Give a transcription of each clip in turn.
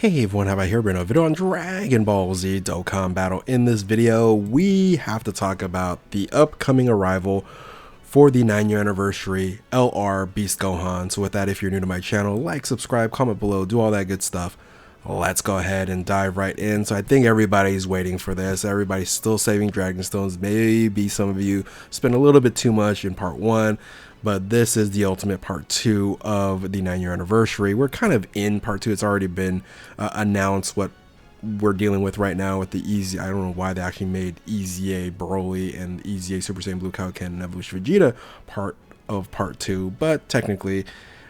Hey everyone, how about here? Been a video on Dragon Ball Z Dokkan Battle. In this video, we have to talk about the upcoming arrival for the 9-year anniversary LR Beast Gohan. So with that, if you're new to my channel, like, subscribe, comment below, do all that good stuff. Let's go ahead and dive right in. So I think everybody's waiting for this. Everybody's still saving Dragon Stones. Maybe some of you spent a little bit too much in part 1. But this is the ultimate part 2 of the 9-year anniversary. We're kind of in part 2. It's already been announced what we're dealing with right now with the Easy. I don't know why they actually made EZA Broly and EZA Super Saiyan Blue Kaioken and Evolution Vegeta part of part 2. But technically,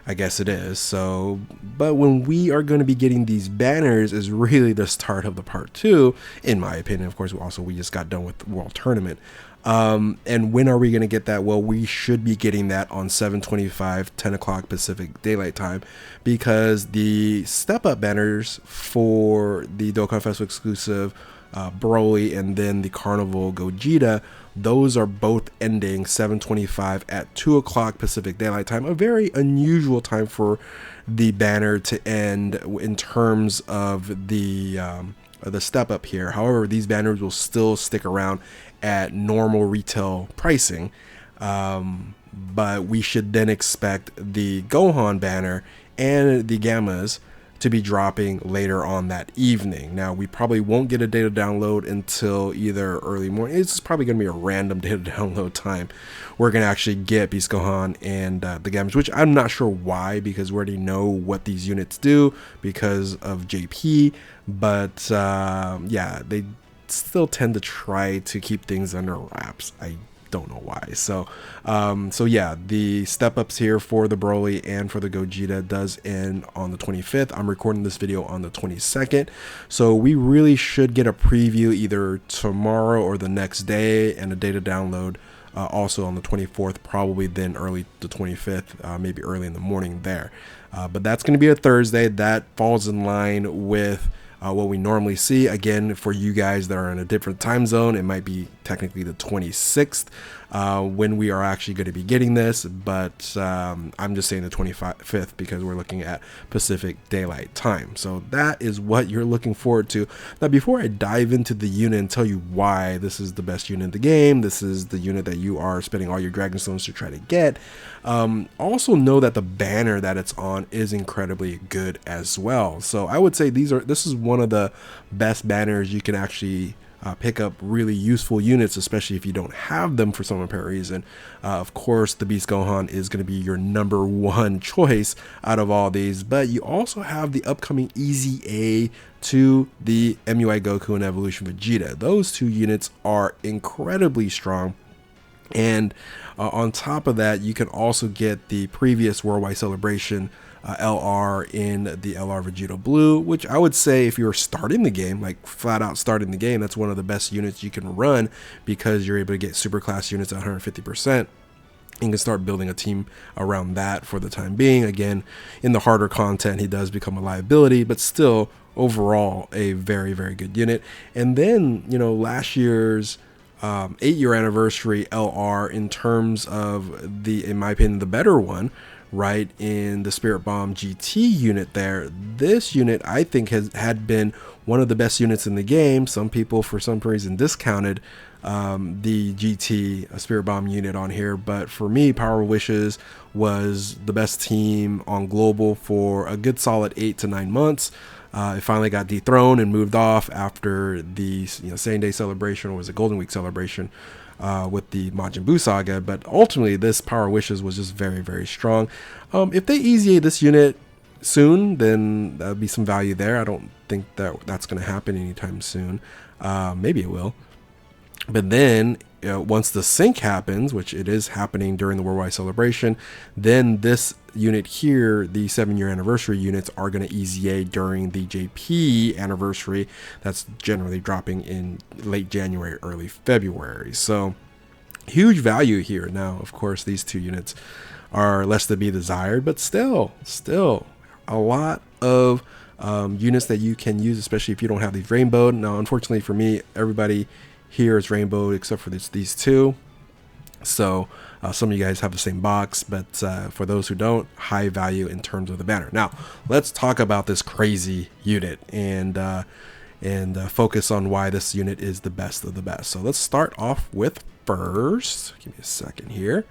I guess it is. So, but when we are going to be getting these banners is really the start of the part 2, in my opinion. Of course, we just got done with the World Tournament. And when are we going to get that? Well, we should be getting that on 7/25, 10 o'clock Pacific Daylight Time, because the step up banners for the Dokkan Festival exclusive Broly and then the Carnival Gogeta, those are both ending 7/25 at 2 o'clock Pacific Daylight Time, a very unusual time for the banner to end in terms of the step up here. However, these banners will still stick around at normal retail pricing, but we should then expect the Gohan banner and the Gammas to be dropping later on that evening. Now, we probably won't get a data download until either early morning. It's probably going to be a random data download time. We're going to actually get Beast Gohan and the Gammas, which I'm not sure why, because we already know what these units do because of JP. But yeah, they still tend to try to keep things under wraps. I don't know why. So yeah, the step ups here for the Broly and for the Gogeta does end on the 25th. I'm recording this video on the 22nd, so we really should get a preview either tomorrow or the next day, and a data download also on the 24th, probably then early the 25th, maybe early in the morning there. But that's going to be a Thursday. That falls in line with what we normally see. Again, for you guys that are in a different time zone, it might be technically the 26th when we are actually going to be getting this, but I'm just saying the 25th because we're looking at Pacific Daylight Time. So that is what you're looking forward to. Now, before I dive into the unit and tell you why this is the best unit in the game, this is the unit that you are spending all your Dragon Stones to try to get, also know that the banner that it's on is incredibly good as well. So I would say this is one of the best banners you can actually pick up really useful units, especially if you don't have them for some apparent reason. Of course, the Beast Gohan is going to be your #1 choice out of all these, but you also have the upcoming EZA to the MUI Goku and Evolution Vegeta. Those two units are incredibly strong. And on top of that, you can also get the previous Worldwide Celebration LR in the LR Vegeta Blue, which I would say if you're starting the game, like flat out starting the game, that's one of the best units you can run, because you're able to get super class units at 150%. You can start building a team around that for the time being. Again, in the harder content, he does become a liability, but still overall a very, very good unit. And then, you know, last year's 8-year anniversary LR, in terms of the, in my opinion, the better one, right, in the Spirit Bomb GT unit there. This unit, I think, had been one of the best units in the game. Some people, for some reason, discounted the GT Spirit Bomb unit on here, but for me, Power Wishes was the best team on Global for a good solid 8 to 9 months. It finally got dethroned and moved off after the same day celebration, or was it Golden Week celebration, with the Majin Buu saga. But ultimately, this Power Wishes was just very, very strong. If they EZA this unit soon, then that would be some value there. I don't think that that's going to happen anytime soon. Maybe it will. But then once the sync happens, which it is happening during the Worldwide Celebration, then this unit here, the 7-year anniversary units, are going to EZA during the JP anniversary. That's generally dropping in late January, early February. So huge value here. Now, of course, these two units are less to be desired, but still a lot of units that you can use, especially if you don't have these rainbow. Now, unfortunately for me, everybody here is rainbow except for these two. So some of you guys have the same box, but for those who don't, high value in terms of the banner. Now, let's talk about this crazy unit and focus on why this unit is the best of the best. So let's start off with first. Give me a second here.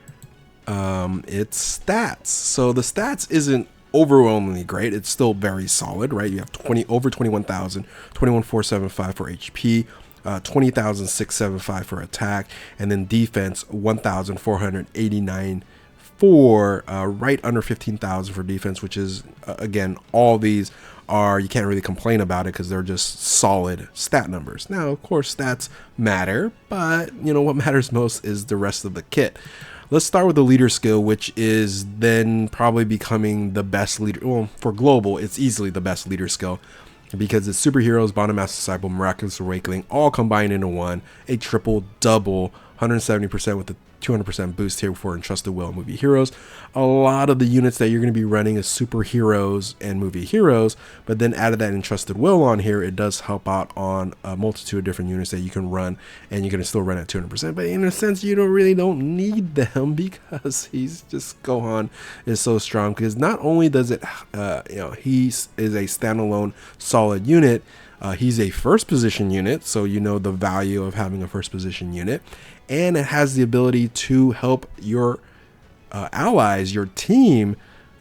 It's stats. So the stats isn't overwhelmingly great. It's still very solid, right? You have over 21,000, 21,475 for HP. 20,675 for attack, and then defense 1,489 for right under 15,000 for defense, which is again, all these are, you can't really complain about it because they're just solid stat numbers. Now, of course, stats matter, but you know what matters most is the rest of the kit. Let's start with the leader skill, which is then probably becoming the best leader. Well, for global, it's easily the best leader skill, because it's superheroes, bottom master disciple, miraculous awakening, all combined into one, a triple double, 170% with the 200% boost here for Entrusted Will and Movie Heroes. A lot of the units that you're going to be running is superheroes and movie heroes, but then added that Entrusted Will on here, it does help out on a multitude of different units that you can run, and you're going to still run at 200%. But in a sense, you don't need them, because he's just, Gohan is so strong, because not only does it, he is a standalone solid unit, he's a first position unit, so you know the value of having a first position unit, and it has the ability to help your allies, your team,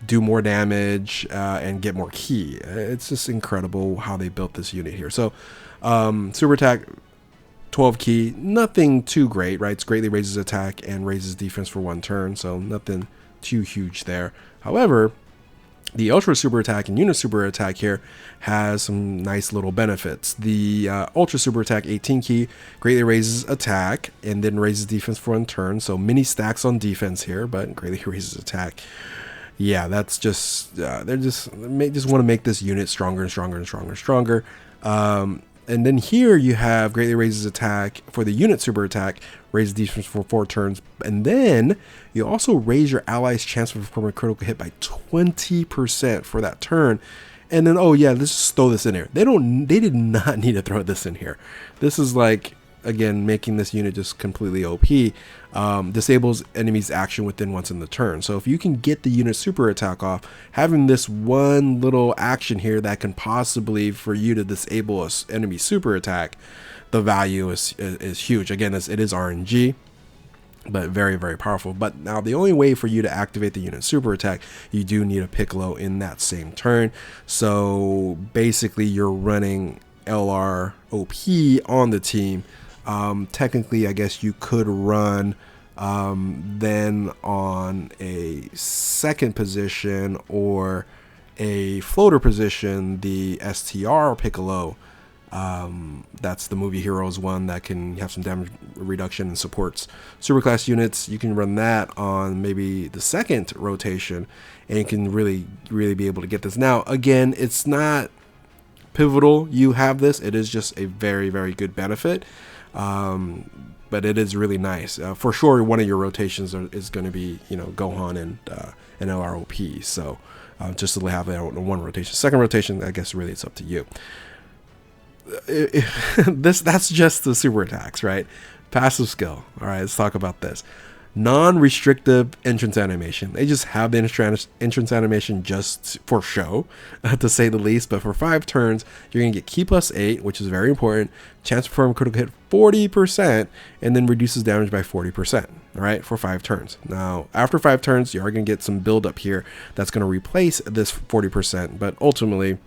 do more damage and get more ki. It's just incredible how they built this unit here. So super attack, 12 ki, nothing too great, right? It's greatly raises attack and raises defense for 1 turn, so nothing too huge there. However, the Ultra Super Attack and Unit Super Attack here has some nice little benefits. The Ultra Super Attack 18 ki greatly raises attack and then raises defense for 1 turn. So mini stacks on defense here, but greatly raises attack. Yeah, that's just, they just want to make this unit stronger and stronger and stronger and stronger. And then here you have greatly raises attack for the unit super attack, raises defense for 4 turns, and then you also raise your ally's chance of performing a critical hit by 20% for that turn. And then, oh yeah, let's just throw this in here. They did not need to throw this in here. This is like, again, making this unit just completely OP. Disables enemies' action within once in the turn. So if you can get the unit super attack off, having this one little action here that can possibly for you to disable a enemy super attack, the value is huge. Again, it is RNG, but very, very powerful. But now the only way for you to activate the unit super attack, you do need a Piccolo in that same turn. So basically you're running LR OP on the team. Technically, I guess you could run then on a second position or a floater position, the STR Piccolo. That's the Movie Heroes one that can have some damage reduction and supports superclass units. You can run that on maybe the second rotation, and you can really be able to get this. Now, again, it's not pivotal you have this. It is just a very, very good benefit. But it is really nice. For sure, one of your rotations is going to be, Gohan and LROP. So just to have that on one rotation. Second rotation, I guess really it's up to you. That's just the super attacks, right? Passive skill. All right, let's talk about this. Non-restrictive entrance animation. They just have the entrance animation just for show, to say the least. But for 5 turns, you're going to get Ki plus 8, which is very important. Chance to perform critical hit 40%, and then reduces damage by 40%. All right, for 5 turns. Now, after 5 turns, you are going to get some build up here that's going to replace this 40%. But ultimately,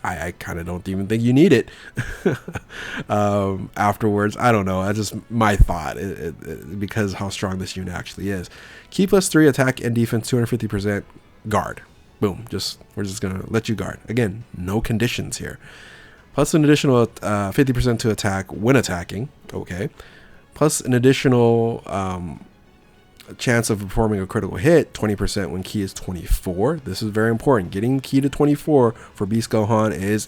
I kind of don't even think you need it afterwards. I don't know. That's just my thought because how strong this unit actually is. Ki plus 3 attack and defense 250% guard. Boom. We're just going to let you guard. Again, no conditions here. Plus an additional 50% to attack when attacking. Okay. Plus an additional chance of performing a critical hit 20% when Ki is 24. This is very important. Getting Ki to 24 for Beast Gohan is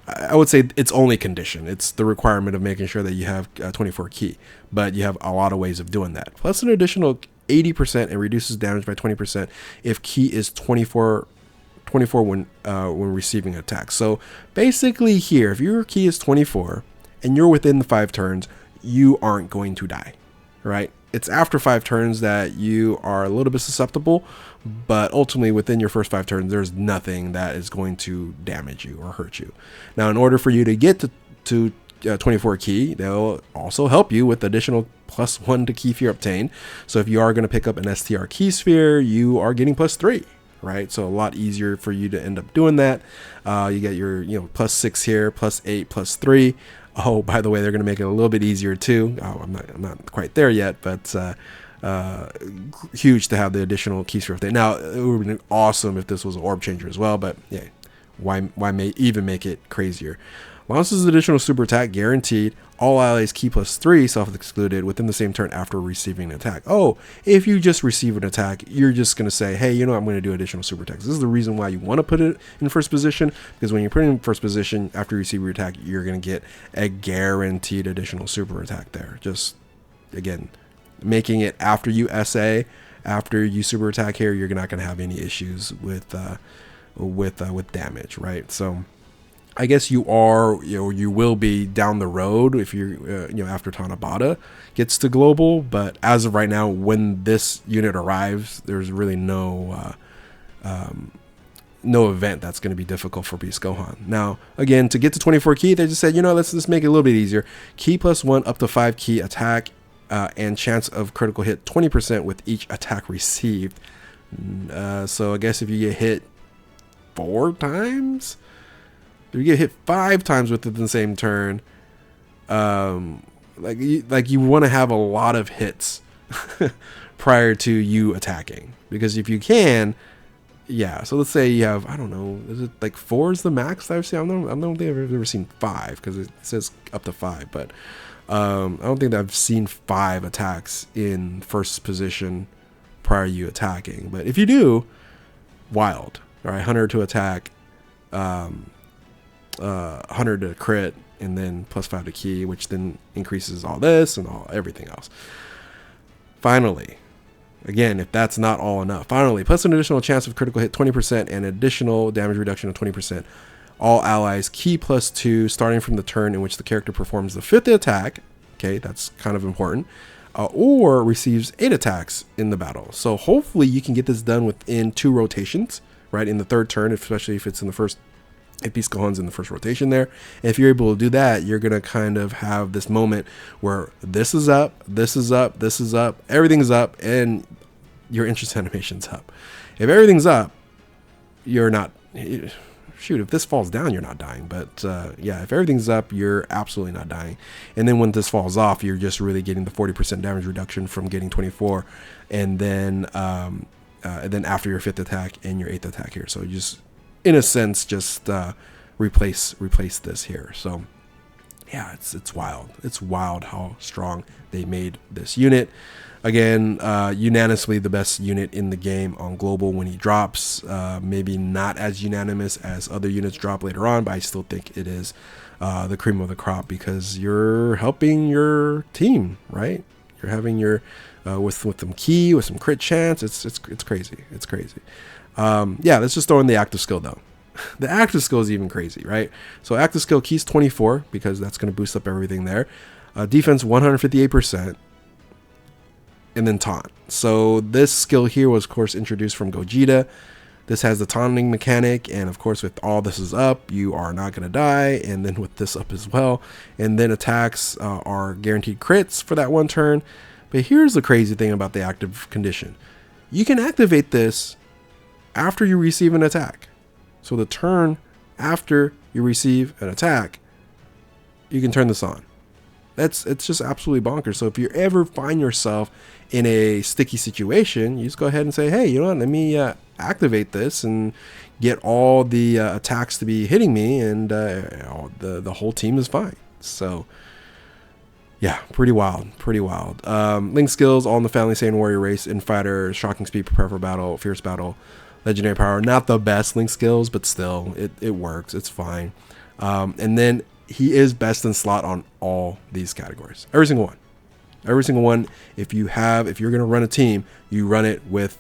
I would say its only condition. It's the requirement of making sure that you have 24 Ki, but you have a lot of ways of doing that. Plus an additional 80% and reduces damage by 20% if Ki is 24 when receiving an attack. So basically here, if your Ki is 24 and you're within the 5 turns, you aren't going to die, right? it's after 5 turns that you are a little bit susceptible, but ultimately within your first 5 turns, there's nothing that is going to damage you or hurt you. Now, in order for you to get to 24 key, they'll also help you with additional +1 to key fear obtained. So if you are going to pick up an STR key sphere, you are getting +3, right? So a lot easier for you to end up doing that. You get your +6 here, +8, +3. Oh, by the way, they're going to make it a little bit easier too. I'm not quite there yet, but huge to have the additional key sphere update. Now, it would have been awesome if this was an orb changer as well, but yeah, why even make it crazier? Launches additional super attack guaranteed. All allies key +3 self-excluded within the same turn after receiving an attack. Oh, if you just receive an attack, you're just going to say, hey, you know what, I'm going to do additional super attacks. This is the reason why you want to put it in first position, because when you put it in first position after you receive your attack, you're going to get a guaranteed additional super attack there. Just, again, making it after you SA, after you super attack here, you're not going to have any issues with damage, right? So I guess you will be down the road if you're, after Tanabata gets to global. But as of right now, when this unit arrives, there's really no event that's going to be difficult for Beast Gohan. Now, again, to get to 24 key, they just said, let's make it a little bit easier. Key +1 up to 5 key attack and chance of critical hit 20% with each attack received. So I guess if you get hit 4 times. If you get hit 5 times within the same turn, like you want to have a lot of hits prior to you attacking, because if you can, yeah. So let's say you have, I don't know, is it like 4 is the max that I've seen? I don't think I've ever seen 5, because it says up to 5, but I don't think that I've seen 5 attacks in first position prior to you attacking. But if you do, wild. All right, 100 to attack. 100 to crit, and then +5 to key, which then increases all this and everything else. Finally, again, if that's not all enough, finally, plus an additional chance of critical hit 20% and additional damage reduction of 20%. All allies key +2 starting from the turn in which the character performs the 5th attack. Okay, that's kind of important. Or receives 8 attacks in the battle. So hopefully you can get this done within 2 rotations, right? In the 3rd turn, especially if it's in the first. If Beast Gohan's in the first rotation there. And if you're able to do that, you're going to kind of have this moment where this is up, this is up, this is up, everything's up, and your interest animation's up. If everything's up, you're not, shoot, if this falls down, you're not dying. But yeah, if everything's up, you're absolutely not dying. And then when this falls off, you're just really getting the 40% damage reduction from getting 24. And then after your 5th attack and your 8th attack here. So you just, in a sense, just replace this here. So yeah, it's wild. It's wild how strong they made this unit. Again, unanimously the best unit in the game on global when he drops. Maybe not as unanimous as other units drop later on, but I still think it is the cream of the crop, because you're helping your team, right? You're having your with some key, with some crit chance. It's crazy. It's crazy. Yeah, let's just throw in the active skill though. The active skill is even crazy, right? So active skill keys 24, because that's going to boost up everything there. Defense 158%, and then taunt. So this skill here was of course introduced from Gogeta. This has the taunting mechanic, and of course with all this is up, you are not going to die, and then with this up as well. And then attacks are guaranteed crits for that 1 turn. But here's the crazy thing about the active condition. You can activate this after you receive an attack. So the turn after you receive an attack, you can turn this on. It's just absolutely bonkers. So if you ever find yourself in a sticky situation, you just go ahead and say, hey, you know what, let me activate this and get all the attacks to be hitting me, and the whole team is fine. So yeah, pretty wild. Link skills, all in the family, Saiyan warrior race, infighter, shocking speed, prepare for battle, fierce battle, legendary power. Not the best Link skills, but still, it works. It's fine. And then he is best in slot on all these categories. Every single one. If you're going to run a team, you run it with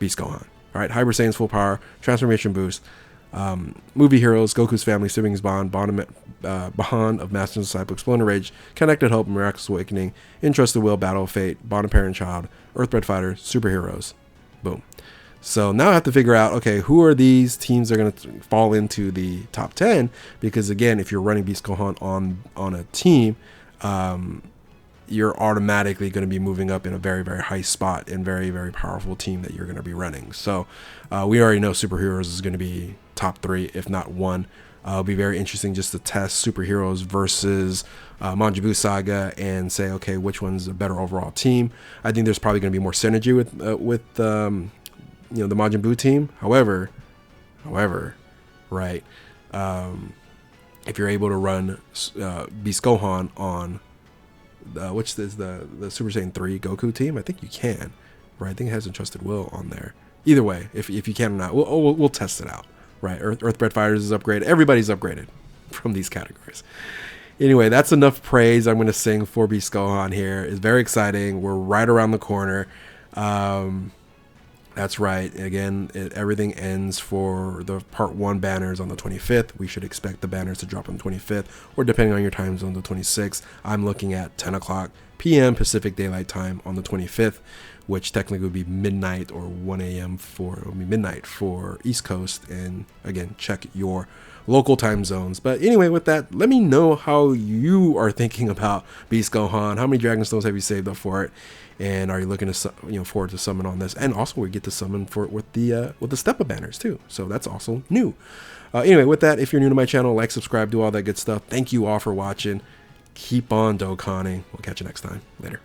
Beast Gohan. All right, Hyper Saiyan's full power, transformation boost, Movie heroes, Goku's family, siblings bond, bond of master and disciple, exploding rage, connected hope, miraculous awakening, entrusted will, battle of fate, bond of parent child, earthbred fighter, superheroes. Boom. So now I have to figure out, okay, who are these teams that are going to fall into the top 10? Because again, if you're running Beast Gohan on a team, you're automatically going to be moving up in a very, very high spot and very, very powerful team that you're going to be running. So we already know superheroes is going to be top 3, if not 1. It'll be very interesting just to test superheroes versus Manjibu Saga and say, okay, which one's a better overall team. I think there's probably going to be more synergy with the Majin Buu team. However, right, if you're able to run Beast Gohan on which is the Super Saiyan 3 Goku team, I think you can, right? I think it has Entrusted Will on there. Either way, if you can or not, we'll test it out, right? Earthbred Fighters is upgraded. Everybody's upgraded from these categories. Anyway, that's enough praise I'm going to sing for Beast Gohan here. It's very exciting. We're right around the corner. That's right. Again, everything ends for the Part 1 banners on the 25th. We should expect the banners to drop on the 25th, or depending on your time zone, the 26th. I'm looking at 10 o'clock p.m. Pacific Daylight Time on the 25th, which technically would be midnight or 1 a.m. midnight for East Coast. And again, check your local time zones. But anyway, with that, let me know how you are thinking about Beast Gohan. How many Dragon Stones have you saved up for it? And are you looking to forward to summon on this? And also, we get to summon for it with the Steppa banners too. So that's also new. Anyway, with that, if you're new to my channel, like, subscribe, do all that good stuff. Thank you all for watching. Keep on Dokkaning. We'll catch you next time. Later.